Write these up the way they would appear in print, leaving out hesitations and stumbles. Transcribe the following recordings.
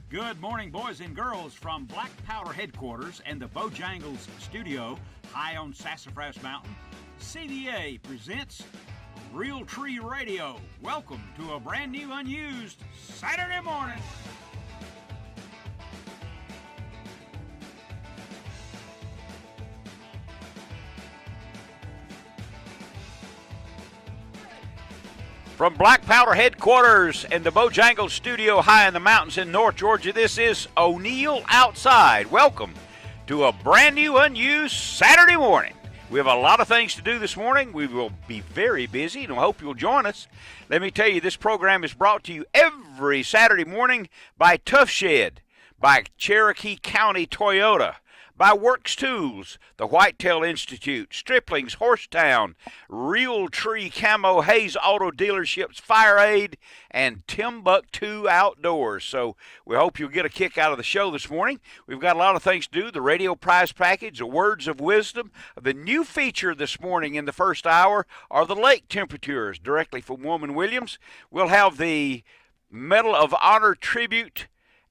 Good morning, boys and girls, from Black Powder headquarters and the Bojangles studio high on Sassafras Mountain. CDA presents Realtree Radio. Welcome to a brand new, unused Saturday morning. From Black Powder headquarters and the Bojangles studio high in the mountains in North Georgia, this is O'Neill Outside. Welcome to a brand new, unused Saturday morning. We have a lot of things to do this morning. We will be very busy, and I hope you'll join us. Let me tell you, this program is brought to you every Saturday morning by Tough Shed, by Cherokee County Toyota, by Works Tools, the Whitetail Institute, Stripling's Horsetown, Realtree Camo, Hayes Auto Dealerships, Fire Aid, and Timbuktu Outdoors. So we hope you'll get a kick out of the show this morning. We've got a lot of things to do. The radio prize package, the words of wisdom. The new feature this morning in the first hour are the lake temperatures directly from Woman Williams. We'll have the Medal of Honor tribute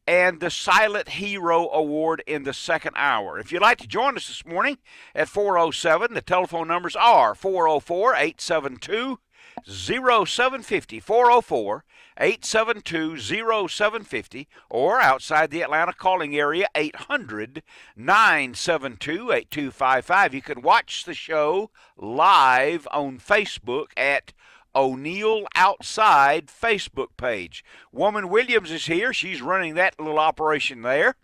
and the Silent Hero Award in the second hour. If you'd like to join us this morning at 407, the telephone numbers are 404-872-0750, 404-872-0750, or outside the Atlanta calling area, 800-972-8255. You can watch the show live on Facebook at O'Neill Outside Facebook page. Woman Williams is here. She's running that little operation there.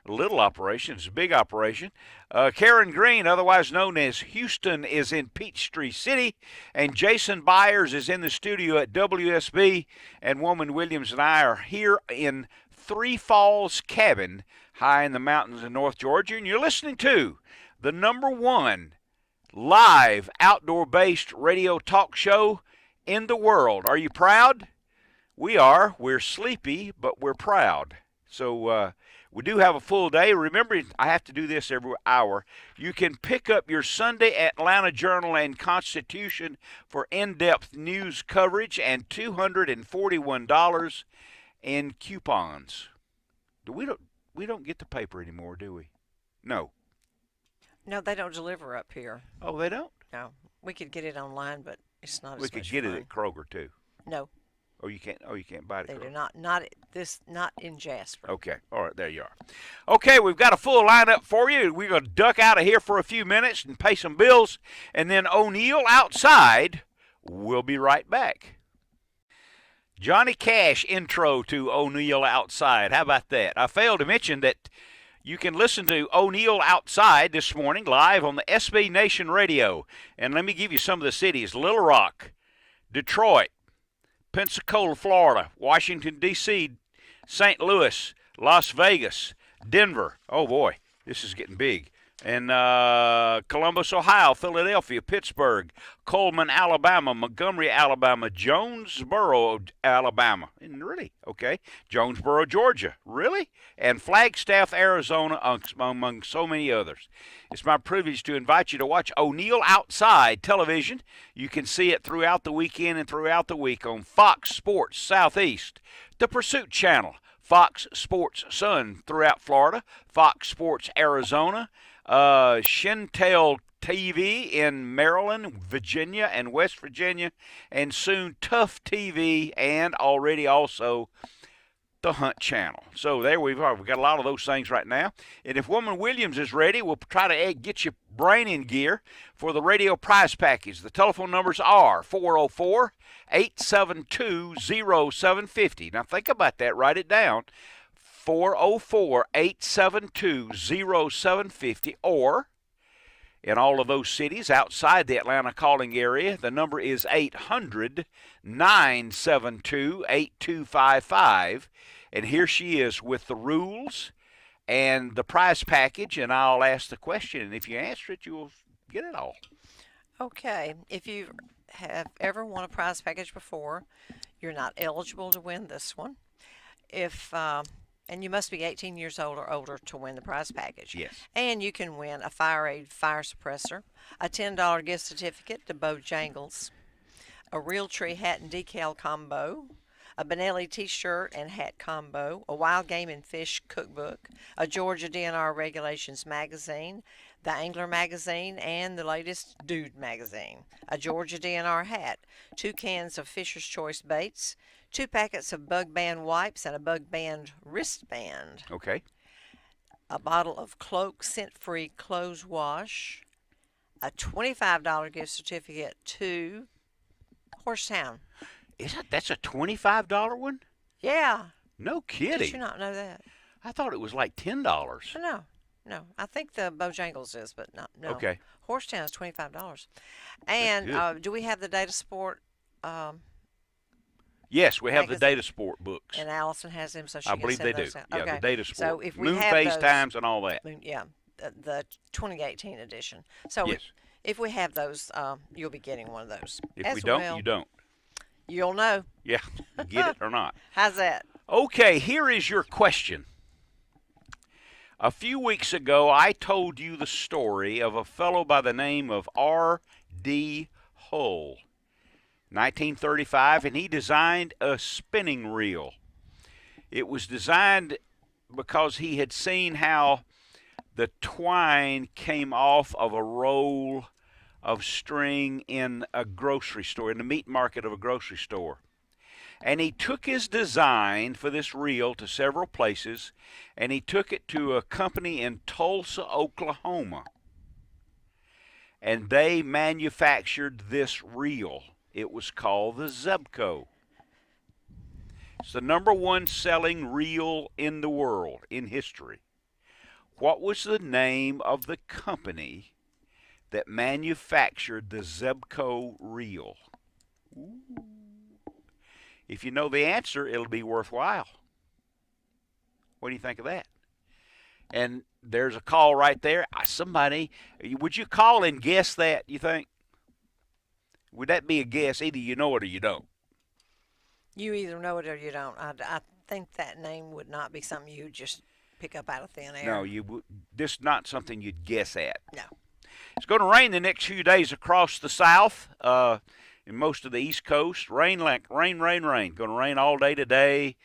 Little operation. It's a big operation. Karen Green, otherwise known as Houston, is in Peachtree City. And Jason Byers is in the studio at WSB. And Woman Williams and I are here in Three Falls Cabin, high in the mountains of North Georgia. And you're listening to the #1 live outdoor-based radio talk show in the world. Are you proud? We are. We're sleepy, but we're proud. So we do have a full day. Remember, I have to do this every hour. You can pick up your Sunday Atlanta Journal and Constitution for in-depth news coverage and $241 in coupons. We don't get the paper anymore, do we? No. No, they don't deliver up here. Oh, they don't? No. We could get it online, but it's not as We much could get fun. it at Kroger too. No, Oh, you can't. Oh, you can't buy it. they At do Kroger. not in Jasper. Okay. All right. There you are. Okay, we've got a full lineup for you. We're going to duck out of here for a few minutes and pay some bills, and then O'Neill Outside. We'll be right back. Johnny Cash intro to O'Neill Outside. How about that? I failed to mention that you can listen to O'Neill Outside this morning live on the SB Nation Radio. And let me give you some of the cities: Little Rock, Detroit, Pensacola, Florida, Washington, D.C., St. Louis, Las Vegas, Denver. Oh, boy, this is getting big. And Columbus, Ohio, Philadelphia, Pittsburgh, Coleman, Alabama, Montgomery, Alabama, Jonesboro, Alabama. And really? Okay. Jonesboro, Georgia. Really? And Flagstaff, Arizona, among so many others. It's my privilege to invite you to watch O'Neill Outside television. You can see it throughout the weekend and throughout the week on Fox Sports Southeast, the Pursuit Channel, Fox Sports Sun throughout Florida, Fox Sports Arizona, Shintel TV in Maryland, Virginia, and West Virginia, and soon Tough TV, and already also the Hunt Channel. So there we are. We've got a lot of those things right now. And if Woman Williams is ready, we'll try to get your brain in gear for the radio prize package. The telephone numbers are 404-872-0750. Now think about that. Write it down. 404-872-0750, or in all of those cities outside the Atlanta calling area, the number is 800-972-8255. And here she is with the rules and the prize package, and I'll ask the question, and if you answer it, you'll get it all. Okay. If you have ever won a prize package before, you're not eligible to win this one. And you must be 18 years old or older to win the prize package. Yes. And you can win a Fire Aid fire suppressor, a $10 gift certificate to Bojangles, a Realtree hat and decal combo, a Benelli t-shirt and hat combo, a wild game and fish cookbook, a Georgia DNR regulations magazine, the Angler magazine, and the latest Dude magazine, a Georgia DNR hat, 2 cans of Fisher's Choice baits, 2 packets of Bug Band wipes and a Bug Band wristband, Okay. a bottle of Cloak scent-free clothes wash, a $25 gift certificate to Horsetown. That's a $25 one? Yeah. No Did you kidding. not know that? I thought it was like $10. No. I think the Bojangles is, but not no. Okay. Horsetown is $25. And good. do we have the Data Sport? Yes, we have the Magazine. Data Sport books. And Allison has them, so she I can believe send they do. those out. Yeah, Okay. the Data Sport. So if we Moon have phase those, times and all that. yeah, the 2018 edition. So Yes. if we have those, you'll be getting one of those. If as we don't, well. you don't. You'll know. Yeah, get it or not. How's that? Okay, here is your question. A few weeks ago, I told you the story of a fellow by the name of R.D. Hull, 1935, and he designed a spinning reel. It was designed because he had seen how the twine came off of a roll of string in a grocery store, in the meat market of a grocery store. And he took his design for this reel to several places, and he took it to a company in Tulsa, Oklahoma. And they manufactured this reel. It was called the Zebco. It's the #1 selling reel in the world, in history. What was the name of the company that manufactured the Zebco reel? Ooh. If you know the answer, it'll be worthwhile. What do you think of that? And there's a call right there. Somebody, would you call and guess that, you think? Would that be a guess? Either you know it or you don't. You either know it or you don't. I think that name would not be something you just pick up out of thin air. No, this is not something you'd guess at. No. It's going to rain the next few days across the south, in most of the East Coast. Rain. Going to rain all day today,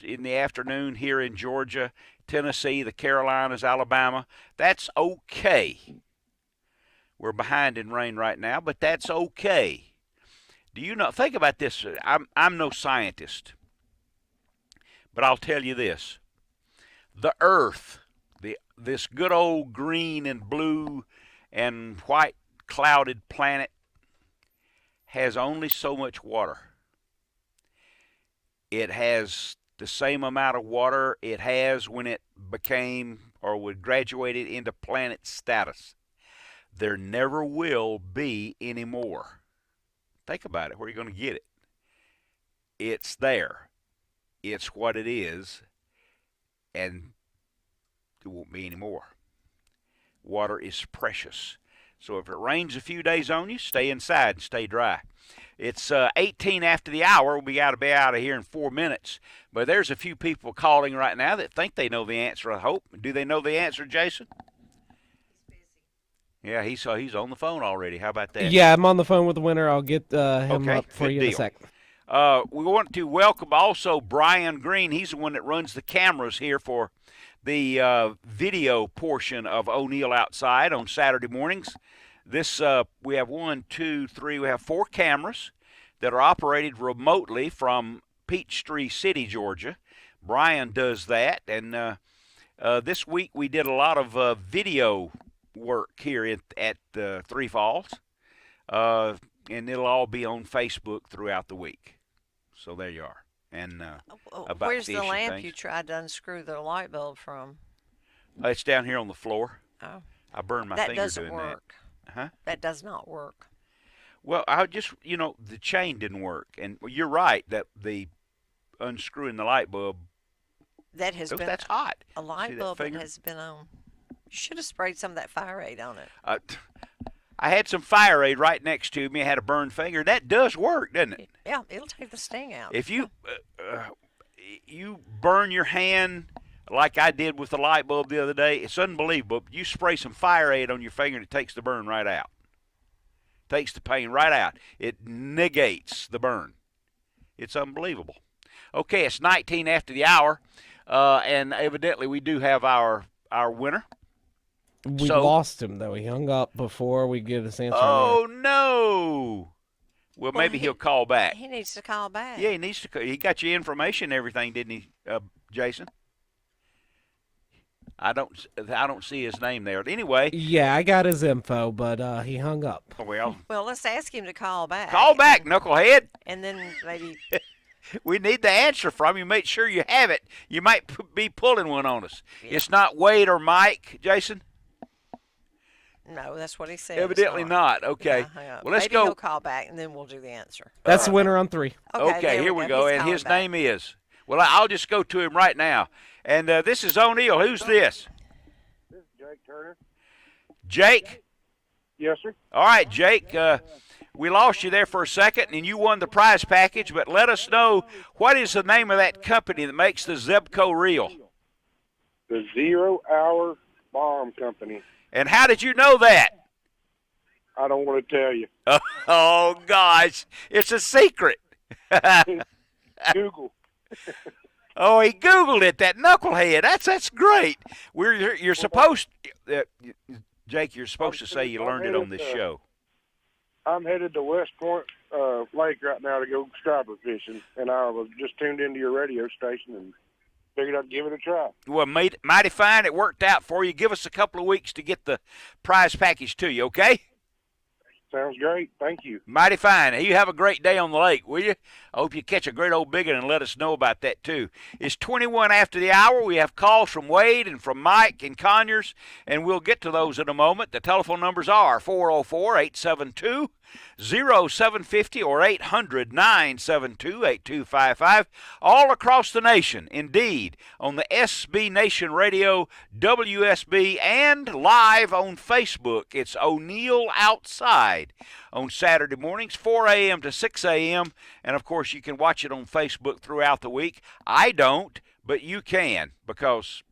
in the afternoon here in Georgia, Tennessee, the Carolinas, Alabama. That's okay. We're behind in rain right now, but that's okay. Do you know? Think about this. I'm no scientist, but I'll tell you this: the Earth, this good old green and blue and white clouded planet, has only so much water. It has the same amount of water it has when it became or would graduated into planet status. There never will be any more. Think about it. Where are you going to get it? It's there. It's what it is, and there won't be any more. Water is precious. So if it rains a few days on you, stay inside and stay dry. It's 18 after the hour. We got to be out of here in 4 minutes. But there's a few people calling right now that think they know the answer, I hope. Do they know the answer, Jason? Yeah, he's on the phone already. How about that? Yeah, I'm on the phone with the winner. I'll get him Okay, up for good you in a deal. sec. We want to welcome also Brian Green. He's the one that runs the cameras here for the video portion of O'Neill Outside on Saturday mornings. This we have 1, 2, 3. We have 4 cameras that are operated remotely from Peachtree City, Georgia. Brian does that, and this week we did a lot of video work here at Three Falls, and it'll all be on Facebook throughout the week. So there you are. And about Where's the fish and lamp things. you tried to unscrew the light bulb from? It's down here on the floor. Oh, I burned my that finger doesn't doing work. that. Huh? That does not work. Well, I just, the chain didn't work. And you're right that the unscrewing the light bulb, That has been that's hot. a See light that bulb that finger? has been on. You should have sprayed some of that fire aid on it. I had some fire aid right next to me. I had a burned finger. That does work, doesn't it? Yeah, it'll take the sting out. If you you burn your hand like I did with the light bulb the other day, it's unbelievable. You spray some fire aid on your finger and it takes the burn right out. Takes the pain right out. It negates the burn. It's unbelievable. Okay, it's 19 after the hour, and evidently we do have our winner. We So- lost him though. He hung up before we get his answer. Oh no! Well, Well, maybe he'll call back. He needs to call back. Yeah, he needs to. He got your information and everything, didn't he, Jason? I don't see his name there. Anyway, Yeah, I got his info, but he hung up. well, Well, let's ask him to call back. call back, knucklehead. And then maybe We need the answer from you. Make sure you have it. You might be pulling one on us. It's not Wade or Mike, Jason. no, that's what he said. Evidently not. Okay. Yeah, hang on. Well, let's maybe go. he'll call back and then we'll do the answer. That's the winner on 3. Okay, there here we go. He's And calling his back. name is. Well, I'll just go to him right now. And this is O'Neill. Who's this? This is Jake Turner. Jake. Yes, sir. All right, Jake. We lost you there for a second, and you won the prize package. But let us know, what is the name of that company that makes the Zebco reel? The 0 Hour Bomb Company. And how did you know that? I don't want to tell you. Oh gosh, it's a secret. Google. Oh, he Googled it. That knucklehead. That's great. You're supposed, Jake. You're supposed to say you learned it on this show. I'm headed to West Point Lake right now to go striper fishing, and I was just tuned into your radio station and figured I'd give it a try. Well, mighty fine. It worked out for you. Give us a couple of weeks to get the prize package to you, okay? Sounds great. Thank you. Mighty fine. You have a great day on the lake, will you? I hope you catch a great old big one and let us know about that, too. It's 21 after the hour. We have calls from Wade and from Mike and Conyers, and we'll get to those in a moment. The telephone numbers are 404-872-0750 or 800-972-8255. All across the nation, indeed, on the SB Nation Radio, WSB, and live on Facebook. It's O'Neill Outside on Saturday mornings, 4 a.m. to 6 a.m., and, of course, you can watch it on Facebook throughout the week. I don't, but you can, because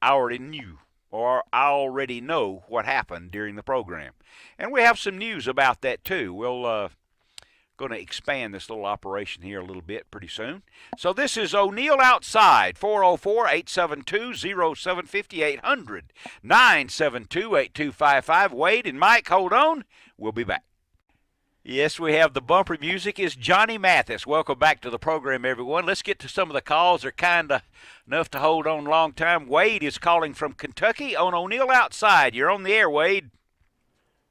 I already knew, or I already know what happened during the program. And we have some news about that, too. We'll going to expand this little operation here a little bit pretty soon. So this is O'Neill Outside, 404-872-0750, 800-972-8255. Wade and Mike, hold on. We'll be back. Yes, we have the bumper music is Johnny Mathis. Welcome back to the program, everyone. Let's get to some of the calls. They're kind of enough to hold on a long time. Wade is calling from Kentucky on O'Neill Outside. You're on the air, Wade.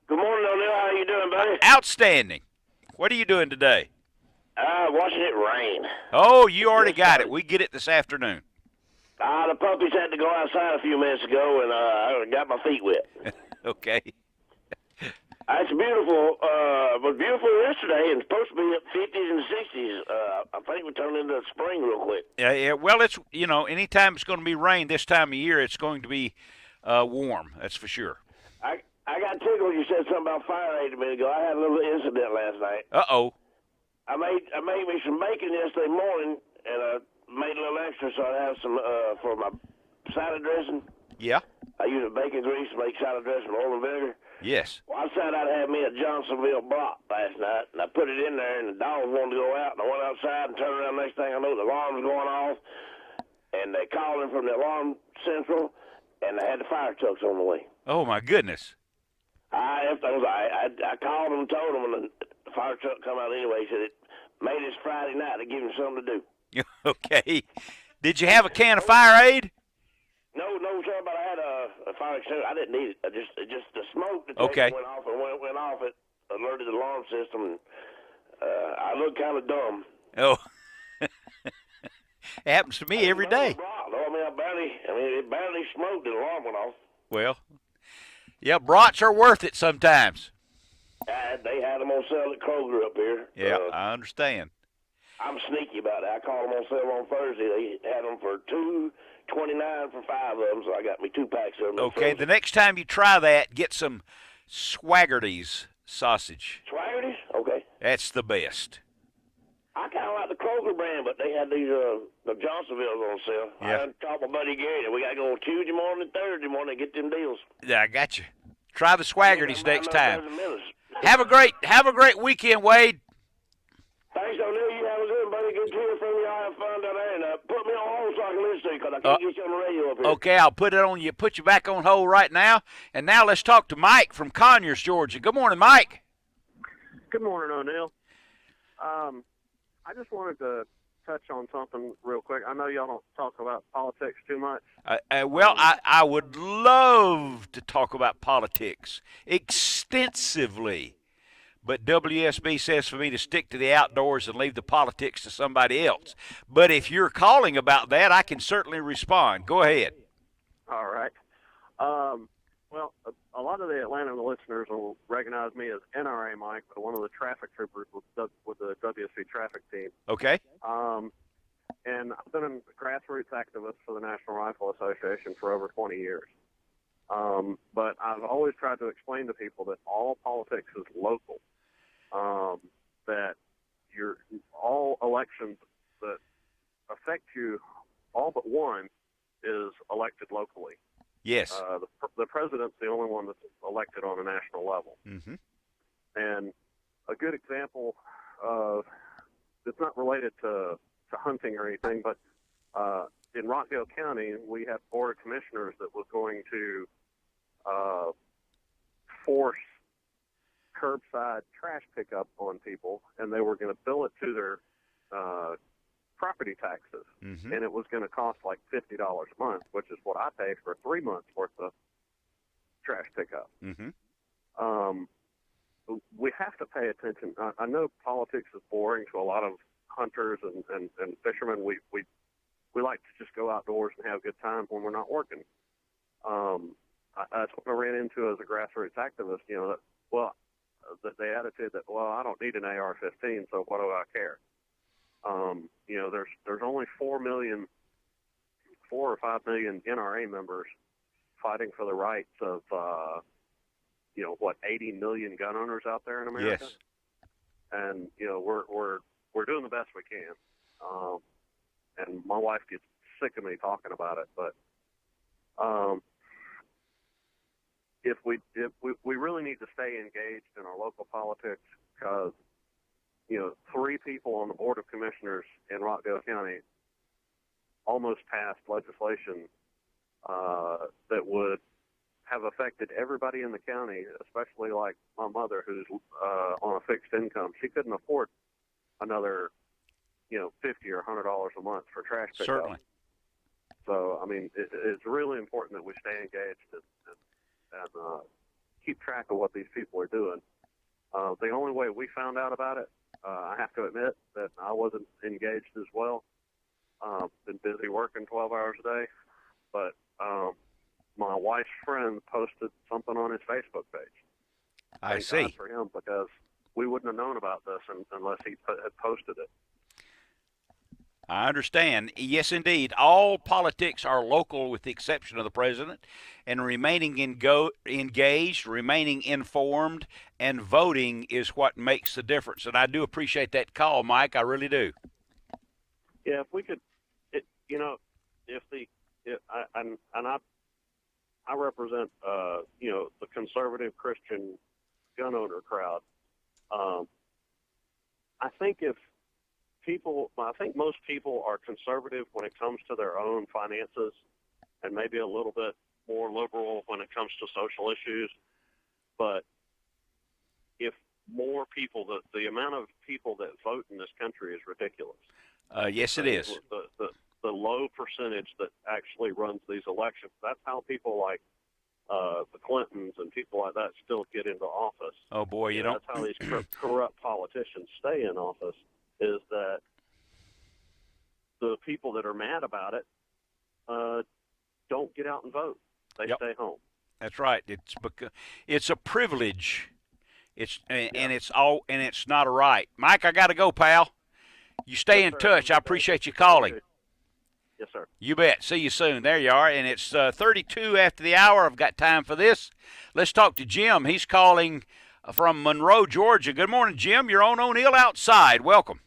Good morning, O'Neill. How you doing, buddy? Outstanding. What are you doing today? Watching it rain. Oh, you already got it. We get it this afternoon. The puppies had to go outside a few minutes ago, and I got my feet wet. Okay. It's beautiful. It was beautiful yesterday, and supposed to be up 50s and 60s. I think we turned into spring real quick. Yeah. Well, it's, anytime it's going to be rain this time of year, it's going to be warm. That's for sure. I got tickled. You said something about fire aid a minute ago. I had a little incident last night. Uh-oh. I made me some bacon yesterday morning, and I made a little extra so I'd have some for my salad dressing. Yeah. I use a bacon grease to make salad dressing with oil and vinegar. Yes. Well, I said I'd have me a Johnsonville brat last night, and I put it in there, and the dogs wanted to go out, and I went outside and turned around. Next thing I know, the alarm was going off, and they called in from the alarm central, and they had the fire trucks on the way. Oh, my goodness. I called them and told them, and the fire truck come out anyway. He said it made this Friday night to give him something to do. Okay. Did you have a can of fire aid? No, sir, but I had a fire extinguisher. I didn't need it. Just the smoke Okay. went off, and when it went off, it alerted the alarm system, and I looked kind of dumb. Oh. It happens to me every day. It barely smoked, and the alarm went off. Well, yeah, brats are worth it sometimes. They had them on sale at Kroger up here. Yeah, I understand. I'm sneaky about it. I called them on sale on Thursday. They had them for $2.29 for 5 of them, so I got me 2 packs of them. Okay, the next time you try that, get some Swaggerty's sausage. Swaggerty's? Okay. That's the best. I kind of like the Kroger brand, but they had these the Johnsonvilles on sale. Yeah. I talked to my buddy Gary, and we got to go Tuesday morning and Thursday morning to get them deals. Yeah, I got you. Try the Swaggerty's next time. Minutes. Have a great weekend, Wade. Thanks, O'Neill. You have a good one, buddy. Good to hear from because I can't get you on the radio up here. Okay, I'll put you back on hold right now. And now let's talk to Mike from Conyers, Georgia. Good morning, Mike. Good morning, O'Neill. I just wanted to touch on something real quick. I know y'all don't talk about politics too much. I would love to talk about politics extensively, but WSB says for me to stick to the outdoors and leave the politics to somebody else. But if you're calling about that, I can certainly respond. Go ahead. All right. Well, a lot of the Atlanta listeners will recognize me as NRA Mike, but one of the traffic troopers with the WSB traffic team. Okay. And I've been a grassroots activist for the National Rifle Association for over 20 years. But I've always tried to explain to people that all politics is local, that all elections that affect you, all but one, is elected locally. Yes. The president's the only one that's elected on a national level. Mm-hmm. And a good example of, it's not related to hunting or anything, but in Rockdale County, we had board of commissioners that was going to force curbside trash pickup on people, and they were going to bill it to their property taxes, Mm-hmm. and it was going to cost like $50 a month, which is what I pay for 3 months worth of trash pickup. Mm-hmm. We have to pay attention. I know politics is boring to a lot of hunters and fishermen. We like to just go outdoors and have a good time when we're not working. That's what I ran into as a grassroots activist. The attitude that, well, I don't need an AR-15, so what do I care? There's only 4 or 5 million NRA members fighting for the rights of 80 million gun owners out there in America. Yes. And we're doing the best we can. And my wife gets sick of me talking about it, but if we really need to stay engaged in our local politics, because 3 people on the board of commissioners in Rockdale County almost passed legislation that would have affected everybody in the county, especially like my mother, who's on a fixed income. She couldn't afford another, $50 or $100 a month for trash pickup. Certainly. So, I mean, it's really important that we stay engaged and keep track of what these people are doing. The only way we found out about it, I have to admit that I wasn't engaged as well. Been busy working 12 hours a day, but my wife's friend posted something on his Facebook page. I Thank see. God for him, because we wouldn't have known about this unless he had posted it. I understand. Yes, indeed. All politics are local with the exception of the president, and remaining engaged, remaining informed, and voting is what makes the difference. And I do appreciate that call, Mike. I really do. Yeah, if we could, I represent, the conservative Christian gun owner crowd. I think most people are conservative when it comes to their own finances, and maybe a little bit more liberal when it comes to social issues. But if more people, the amount of people that vote in this country is ridiculous. Yes, it is. The low percentage that actually runs these elections. That's how people like the Clintons and people like that still get into office. Oh, boy, you don't. That's how these corrupt politicians stay in office, is that the people that are mad about it don't get out and vote. They stay home. That's right. It's a privilege. And it's not a right. Mike, I got to go, pal. You stay in touch. I appreciate you calling. Yes, sir. You bet. See you soon. There you are. And it's 32 after the hour. I've got time for this. Let's talk to Jim. He's calling from Monroe, Georgia. Good morning, Jim. You're on O'Neill Outside. Welcome.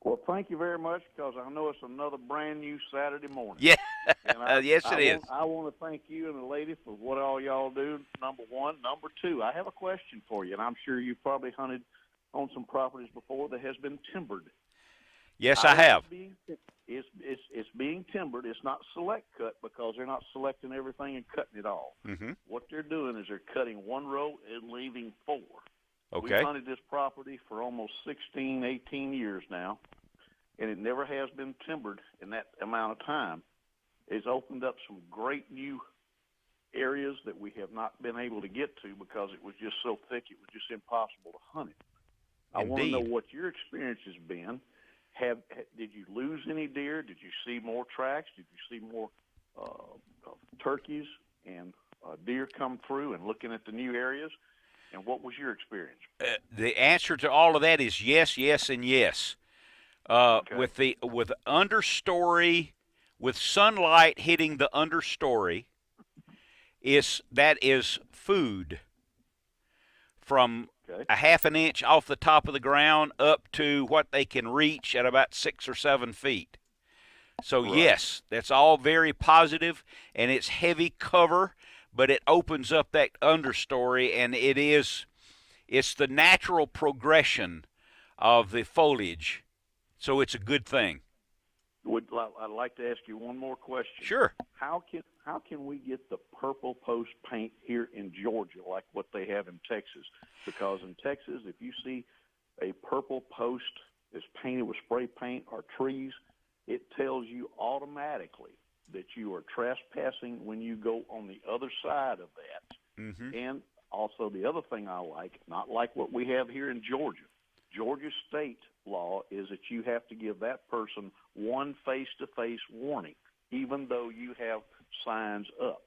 Well, thank you very much, because I know it's another brand new Saturday morning. Yeah. And yes, it is. I want to thank you and the lady for what all y'all do, number one. Number two, I have a question for you, and I'm sure you've probably hunted on some properties before that has been timbered. Yes, I have. It's being timbered. It's not select cut because they're not selecting everything and cutting it all. Mm-hmm. What they're doing is they're cutting one row and leaving 4. Okay. We've hunted this property for almost 16, 18 years now, and it never has been timbered in that amount of time. It's opened up some great new areas that we have not been able to get to because it was just so thick it was just impossible to hunt it. I want to know Indeed. what your experience has been. Did you lose any deer? Did you see more tracks? Did you see more turkeys and deer come through and looking at the new areas? And what was your experience? The answer to all of that is yes, yes, and yes. Okay. With understory, with sunlight hitting the understory, that is food from Okay. a half an inch off the top of the ground up to what they can reach at about 6 or 7 feet. So Right. yes, that's all very positive, and it's heavy cover, but it opens up that understory, and it's the natural progression of the foliage. So it's a good thing. I'd like to ask you one more question. Sure. How can we get the purple post paint here in Georgia like what they have in Texas? Because in Texas, if you see a purple post that's painted with spray paint or trees, it tells you automatically that you are trespassing when you go on the other side of that. Mm-hmm. And also the other thing I like, not like what we have here in Georgia. Georgia state law is that you have to give that person one face-to-face warning, even though you have signs up.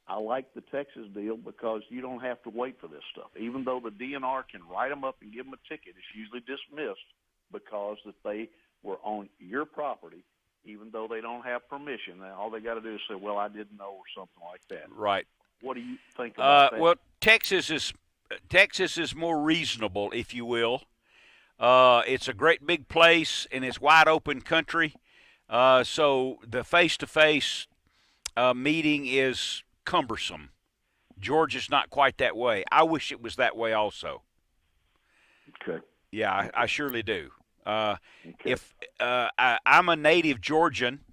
I like the Texas deal because you don't have to wait for this stuff. Even though the DNR can write them up and give them a ticket, it's usually dismissed because that they were on your property, even though they don't have permission. Now, all they got to do is say, well, I didn't know, or something like that. Right. What do you think about that? Well, Texas is more reasonable, if you will. It's a great big place, and it's wide open country. So the face-to-face meeting is cumbersome. Georgia's not quite that way. I wish it was that way also. Okay. Yeah, I surely do. Okay. If I'm a native Georgian,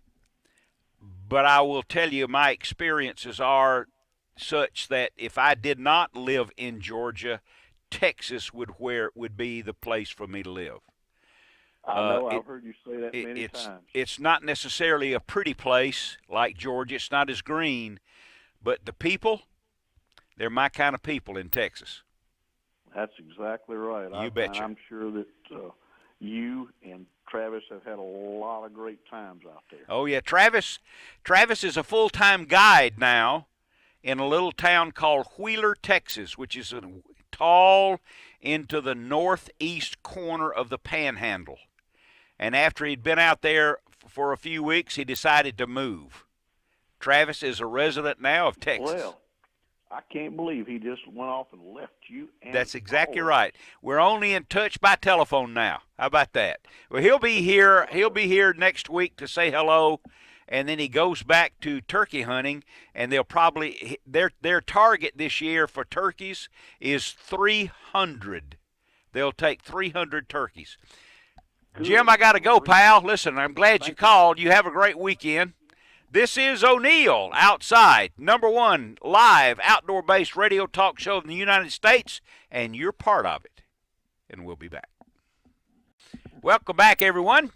but I will tell you my experiences are such that if I did not live in Georgia, Texas would be the place for me to live. I know. I've heard you say that many times. It's not necessarily a pretty place like Georgia. It's not as green, but the people, they're my kind of people in Texas. That's exactly right. You betcha. I'm sure that you and Travis have had a lot of great times out there. Oh yeah, Travis is a full-time guide now in a little town called Wheeler, Texas, which is tall into the northeast corner of the Panhandle. And after he'd been out there for a few weeks, he decided to move. Travis is a resident now of Texas. Well, I can't believe he just went off and left you. And That's exactly all of right. We're only in touch by telephone now. How about that? Well, he'll be here next week to say hello, and then he goes back to turkey hunting, and they'll probably their target this year for turkeys is 300. They'll take 300 turkeys. Jim, I got to go, pal. Listen, I'm glad you called. You have a great weekend. This is O'Neill Outside, #1 live outdoor-based radio talk show in the United States, and you're part of it. And we'll be back. Welcome back, everyone.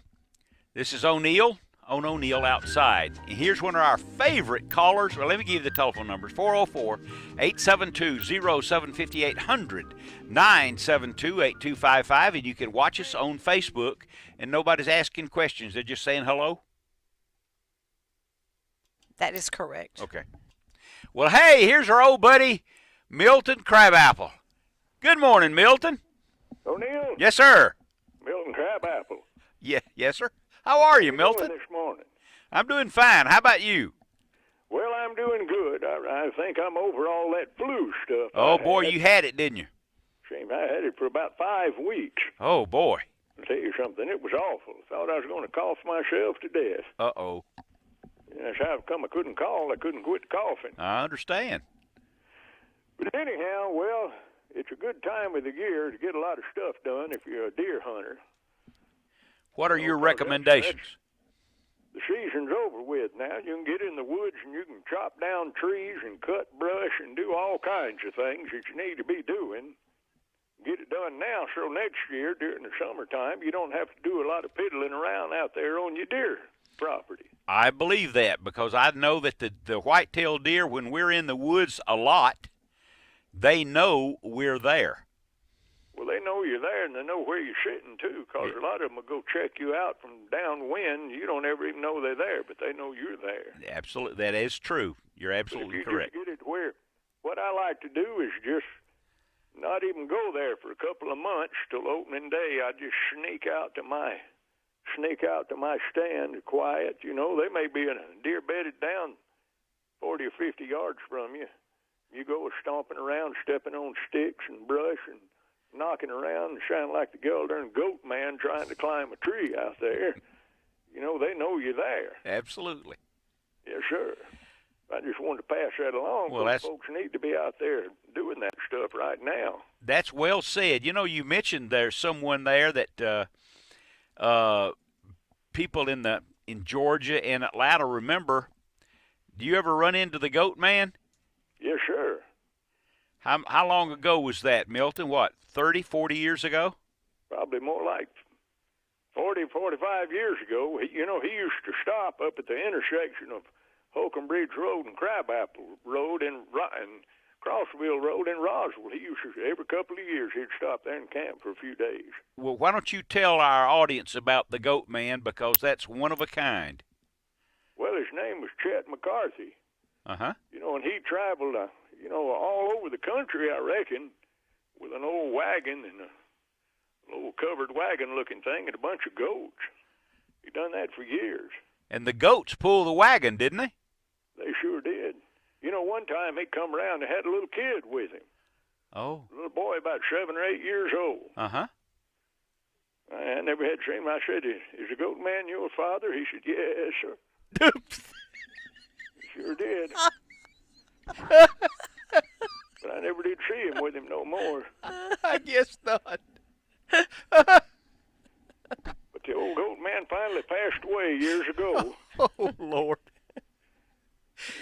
This is O'Neill on O'Neill Outside. And here's one of our favorite callers. Well, let me give you the telephone numbers. 404-872-0758, 972-8255. And you can watch us on Facebook. And nobody's asking questions. They're just saying hello. That is correct. Okay. Well, hey, here's our old buddy, Milton Crabapple. Good morning, Milton. O'Neill? Yes, sir. Milton Crabapple. Yeah, yes, sir. How are you, How Milton? doing this morning? I'm doing fine. How about you? Well, I'm doing good. I think I'm over all that flu stuff. Oh, I boy, had. you had it, didn't you? Shame I had it for about 5 weeks. Oh, boy. I'll tell you something. It was awful. Thought I was going to cough myself to death. Uh-oh. That's how come I couldn't call. I couldn't quit coughing. I understand. But anyhow, well, it's a good time of the year to get a lot of stuff done if you're a deer hunter. What are your Oh, well, recommendations? The season's over with now. You can get in the woods and you can chop down trees and cut brush and do all kinds of things that you need to be doing. Get it done now so next year during the summertime you don't have to do a lot of piddling around out there on your deer property. I believe that because I know that the white-tailed deer, when we're in the woods a lot, they know we're there. Well, they know you're there, and they know where you're sitting, too, because a lot of them will go check you out from downwind. You don't ever even know they're there, but they know you're there. Absolutely. That is true. You're absolutely But if you correct. just get it where, what I like to do is just not even go there for a couple of months till opening day. I just sneak out to my stand, quiet. You know, they may be in a deer bedded down 40 or 50 yards from you. You go stomping around, stepping on sticks and brush and knocking around and sound like the goddamn goat man trying to climb a tree out there. You know, they know you're there. Absolutely. Yes, sir. I just wanted to pass that along. Well, because that's- folks need to be out there doing that stuff right now. That's well said. You know, you mentioned there's someone there that people in Georgia and Atlanta remember. Do you ever run into the goat man? Yes, sir. How long ago was that, Milton? What, 30, 40 years ago? Probably more like 40, 45 years ago. He used to stop up at the intersection of Holcomb Bridge Road and Crabapple Road and Crossville Road in Roswell. He used to, every couple of years, he'd stop there and camp for a few days. Well, why don't you tell our audience about the goat man, because that's one of a kind. Well, his name was Chet McCarthy. Uh-huh. You know, and he traveled, all over the country, I reckon, with an old wagon and a little covered wagon-looking thing and a bunch of goats. He done that for years. And the goats pulled the wagon, didn't they? They sure did. You know, one time he come around and had a little kid with him. Oh. A little boy about 7 or 8 years old. Uh-huh. I never had seen him. I said, is the goat man your father? He said, yes, sir. He sure did. But I never did see him with him no more. I guess not. But the old goat man finally passed away years ago. Oh, Lord.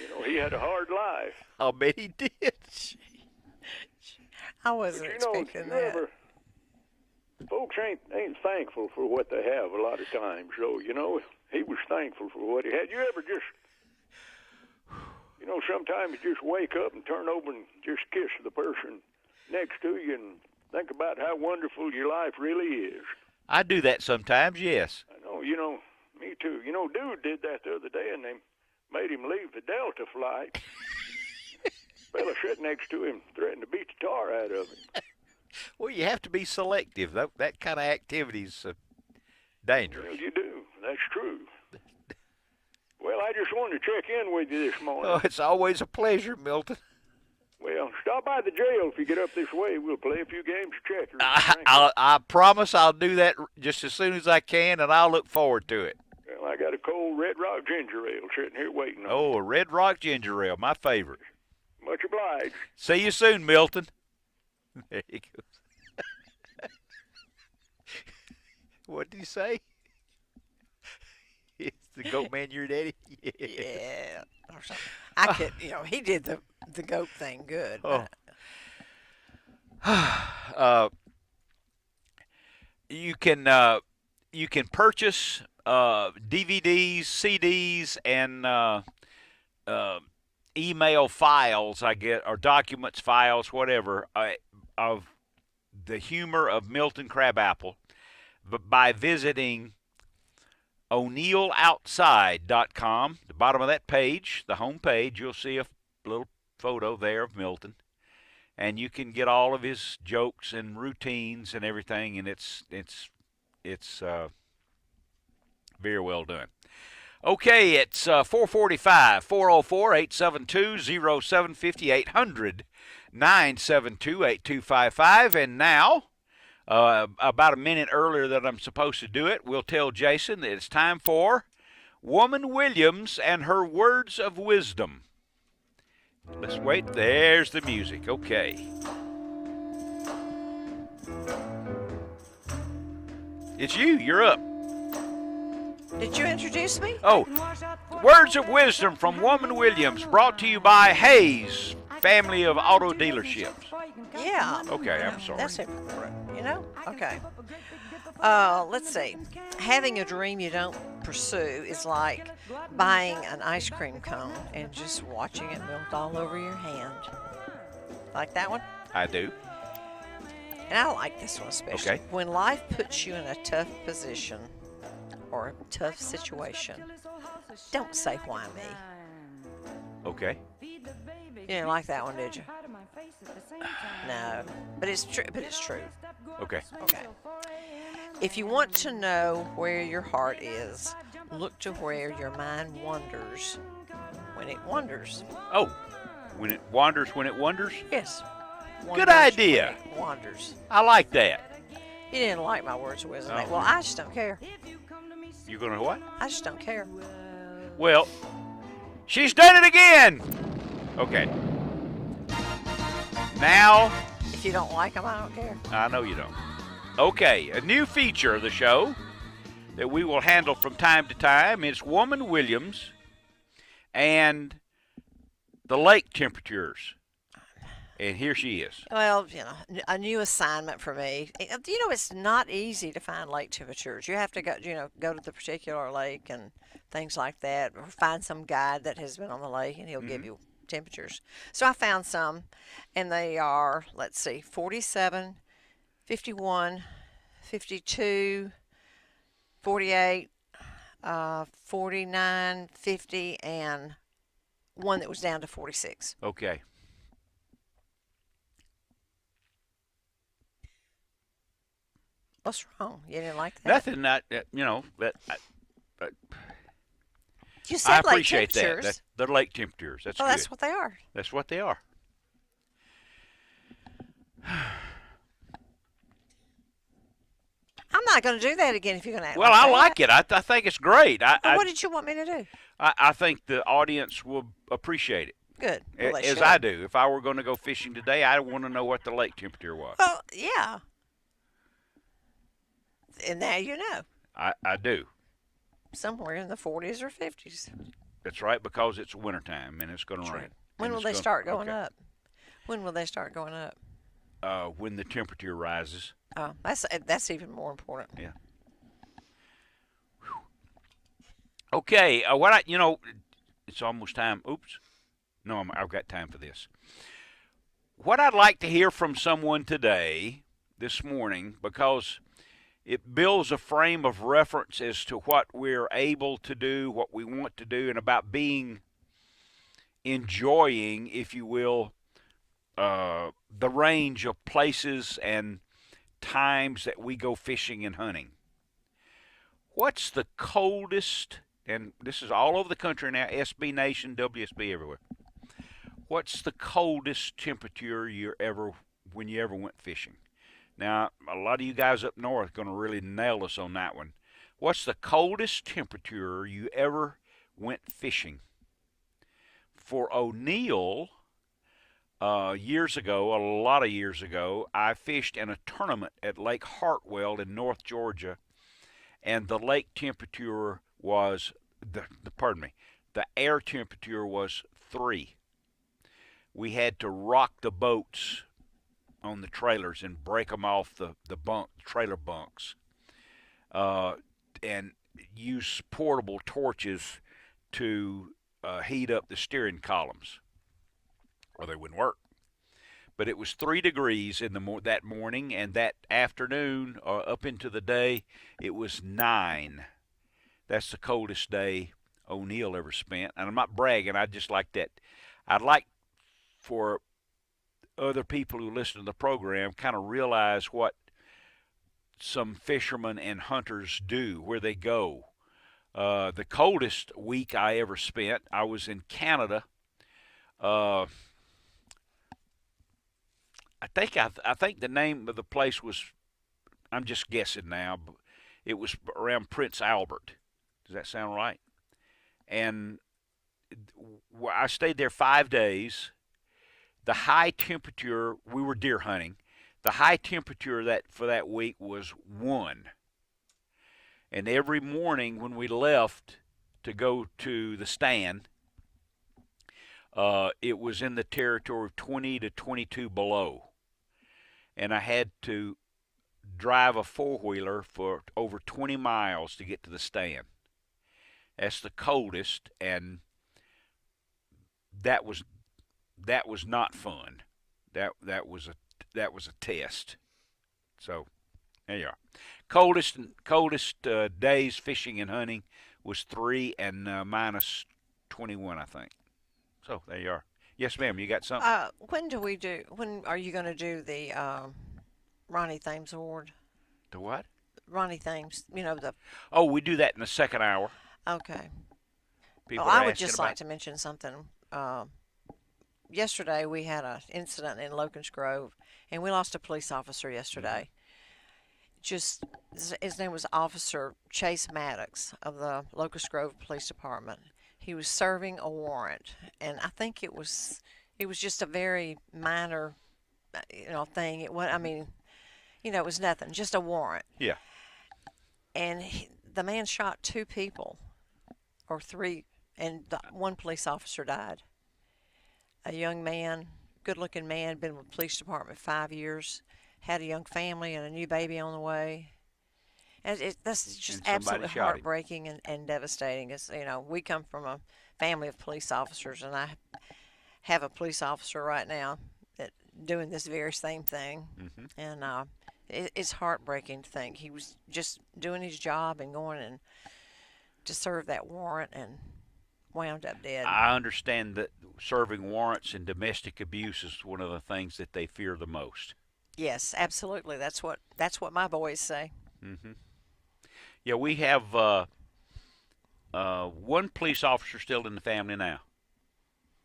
You know, he had a hard life. I'll bet he did. I wasn't But you know, expecting that. Folks ain't thankful for what they have a lot of times. So, you know, he was thankful for what he had. You ever just, you know, sometimes you just wake up and turn over and just kiss the person next to you and think about how wonderful your life really is. I do that sometimes, yes. I know, you know, me too. You know, dude did that the other day, and they made him leave the Delta flight. Fella sitting next to him threatened to beat the tar out of him. Well, you have to be selective. That kind of activity's dangerous. Well, you do. That's true. Well, I just wanted to check in with you this morning. Oh, it's always a pleasure, Milton. Well, stop by the jail if you get up this way. We'll play a few games of checkers. I promise I'll do that just as soon as I can, and I'll look forward to it. Well, I got a cold Red Rock ginger ale sitting here waiting on Oh, a Red Rock ginger ale, my favorite. you. Much obliged. See you soon, Milton. There he goes. What did he say? Is the goat man your daddy? Yeah, or something. I could, he did the goat thing good. Oh. You can purchase DVDs, CDs, and email files, I get, or documents, files, whatever, of the humor of Milton Crabapple, by visiting O'NeillOutside.com. The bottom of that page, the home page, you'll see a little photo there of Milton, and you can get all of his jokes and routines and everything, and it's very well done. Okay, it's 445, 404-872-0750, 800-972-8255, and now, about a minute earlier than I'm supposed to do it, we'll tell Jason that it's time for Woman Williams and her words of wisdom. Let's wait. There's the music. Okay. It's you. You're up. Did you introduce me? Oh, words of wisdom from Woman Williams, brought to you by Hayes Family of Auto Dealerships. Yeah. Okay, I'm sorry. That's important, you know? Okay. Let's see. Having a dream you don't pursue is like buying an ice cream cone and just watching it melt all over your hand. Like that one? I do. And I like this one especially. Okay. When life puts you in a tough position or a tough situation, don't say why me. Okay. You didn't like that one, did you? No. But it's true. Okay. Okay. If you want to know where your heart is, look to where your mind wanders when it wanders. Oh, when it wanders, Yes. Good Wanders idea. when it wanders. I like that. You didn't like my words of wisdom. Oh. Well, I just don't care. You gonna what? I just don't care. Well, she's done it again. Okay. Now, If you don't like them, I don't care. I know you don't. Okay, a new feature of the show that we will handle from time to time is Woman Williams and the lake temperatures. And here she is. Well, a new assignment for me. It's not easy to find lake temperatures. You have to go to the particular lake and things like that, or find some guide that has been on the lake, and he'll give you temperatures. So I found some, and they are, let's see, 47, 51, 52, 48, 49, 50, and one that was down to 46. Okay. What's wrong? You didn't like that? Nothing. That You I said lake appreciate that. temperatures. The lake temperatures. That's Well, good. that's what they are. That's what they are. I'm not going to do that again if you're going to act Well, like I that. like it. I think it's great. Well, what did you want me to do? I think the audience will appreciate it, Good. Well, they as should. I do. If I were going to go fishing today, I want to know what the lake temperature was. Well, yeah. And now you know. I do. Somewhere in the 40s or 50s. That's right, because it's wintertime and it's going to rain. When And will it's they gonna- start going okay. up? When will they start going up? When the temperature rises. Oh, that's even more important. Yeah. Okay, it's almost time. Oops. No, I've got time for this. What I'd like to hear from someone today, this morning, because it builds a frame of reference as to what we're able to do, what we want to do, and about enjoying, if you will, the range of places and times that we go fishing and hunting. What's the coldest, and this is all over the country now, SB Nation, WSB, everywhere. What's the coldest temperature when you ever went fishing? Now, a lot of you guys up north are going to really nail us on that one. What's the coldest temperature you ever went fishing? For O'Neill, years ago, a lot of years ago, I fished in a tournament at Lake Hartwell in North Georgia, and the lake temperature was, the air temperature was 3. We had to rock the boats on the trailers and break them off the trailer bunks, and use portable torches to heat up the steering columns, or they wouldn't work. But it was 3 degrees in that morning, and that afternoon, up into the day, it was 9. That's the coldest day O'Neill ever spent. And I'm not bragging. I just like that. I'd like for other people who listen to the program kind of realize what some fishermen and hunters do, where they go. The coldest week I ever spent, I was in Canada. I think the name of the place was, I'm just guessing now, but it was around Prince Albert. Does that sound right? And I stayed there 5 days. The high temperature, we were deer hunting. The high temperature for that week was 1. And every morning when we left to go to the stand, it was in the territory of 20 to 22 below. And I had to drive a four-wheeler for over 20 miles to get to the stand. That's the coldest, and that was not fun. That was a test. So there you are. Coldest days fishing and hunting was 3 and minus 21, I think. So there you are. Yes, ma'am. You got something? When are you going to do the Ronnie Thames Award? The what? Ronnie Thames. You know the. Oh, we do that in the second hour. Okay. People Well, are I would asking just about. like to mention something. Yesterday we had an incident in Locust Grove, and we lost a police officer yesterday. Just his name was Officer Chase Maddox of the Locust Grove Police Department. He was serving a warrant, and I think it was just a very minor, thing. It was, I mean, it was nothing, just a warrant. Yeah. And the man shot 2 people, or 3, and one police officer died. A young man, good-looking man, been with the police department 5 years, had a young family and a new baby on the way. And that's just And somebody absolutely shot him. heartbreaking and devastating. It's, we come from a family of police officers, and I have a police officer right now that doing this very same thing. Mm-hmm. And it's heartbreaking to think he was just doing his job and going and to serve that warrant and wound up dead. I understand that serving warrants and domestic abuse is one of the things that they fear the most. Yes, absolutely. That's what my boys say. Mm-hmm. Yeah, we have one police officer still in the family now.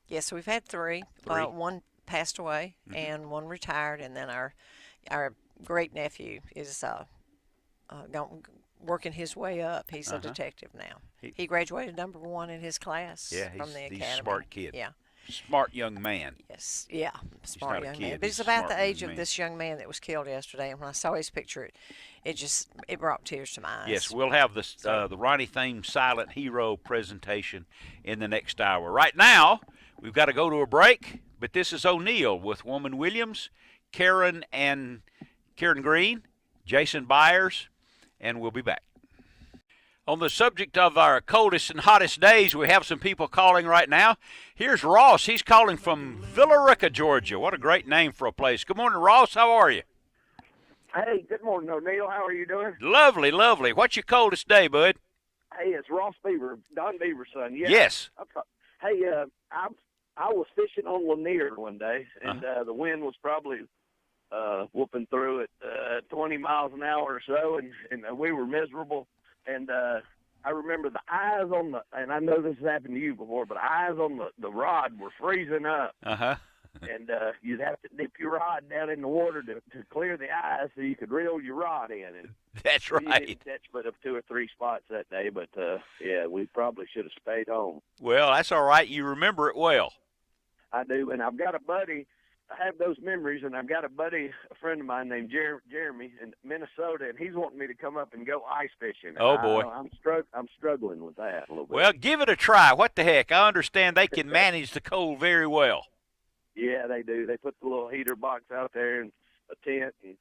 Yes, we've had 3. 3. One passed away, and one retired, and then our great nephew is working his way up. He's a detective now. He graduated number 1 in his class from the academy. He's a smart kid. Yeah. Smart young man. Yes, yeah, smart not a young kid, man. But he's he's a about smart the young age of man. this young man that was killed yesterday. And when I saw his picture, it brought tears to my eyes. Yes, we'll have the Ronnie Thames Silent Hero presentation in the next hour. Right now, we've got to go to a break, but this is O'Neill with Woman Williams, Karen Green, Jason Byers, and we'll be back. On the subject of our coldest and hottest days, we have some people calling right now. Here's Ross. He's calling from Villa Rica, Georgia. What a great name for a place. Good morning, Ross. How are you? Hey, good morning, O'Neill. How are you doing? Lovely, lovely. What's your coldest day, bud? Hey, it's Ross Beaver, Don Beaver's son. Yeah. Yes. Hey, I was fishing on Lanier one day, and the wind was probably whooping through at 20 miles an hour or so, and we were miserable. And I remember the eyes on and I know this has happened to you before, but eyes on the rod were freezing up. Uh-huh. And you'd have to dip your rod down in the water to clear the eyes so you could reel your rod in. And that's we right. didn't catch but 2 or 3 spots that day, but yeah, we probably should have stayed home. Well, that's all right. You remember it well. I do, and I've got a buddy. I have those memories, and I've got a buddy, a friend of mine named Jeremy in Minnesota, and he's wanting me to come up and go ice fishing. Oh, boy. I'm struggling with that a little bit. Well, give it a try. What the heck? I understand they can manage the cold very well. Yeah, they do. They put the little heater box out there and a tent and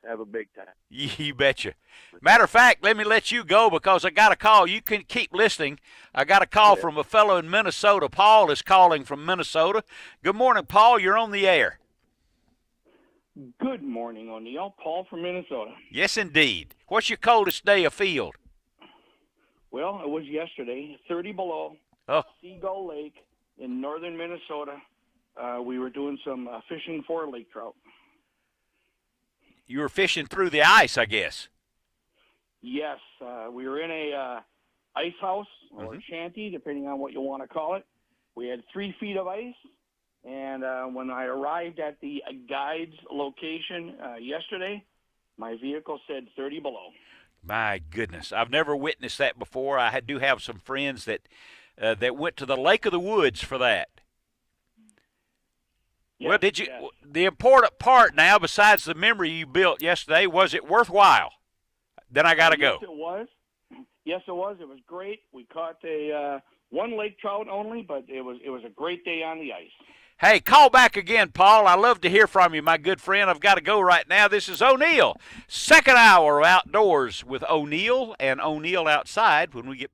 have a big time. You betcha. Matter of fact, let me let you go because I got a call. You can keep listening. I got a call from a fellow in Minnesota. Paul is calling from Minnesota. Good morning, Paul. You're on the air. Good morning, O'Neill. Paul from Minnesota. Yes, indeed. What's your coldest day afield? Well, it was yesterday, 30 below, Seagull Lake in northern Minnesota. We were doing some fishing for lake trout. You were fishing through the ice, I guess. Yes, we were in a ice house or shanty, depending on what you want to call it. We had 3 feet of ice, and when I arrived at the guide's location yesterday, my vehicle said 30 below. My goodness, I've never witnessed that before. I do have some friends that went to the Lake of the Woods for that. Yes, well, did you? yes. The important part now, besides the memory you built yesterday, was it worthwhile? Then I got to go. Yes, it was. Yes, it was. It was great. We caught a one lake trout only, but it was a great day on the ice. Hey, call back again, Paul. I love to hear from you, my good friend. I've got to go right now. This is O'Neill. Second hour of Outdoors with O'Neill and O'Neill Outside when we get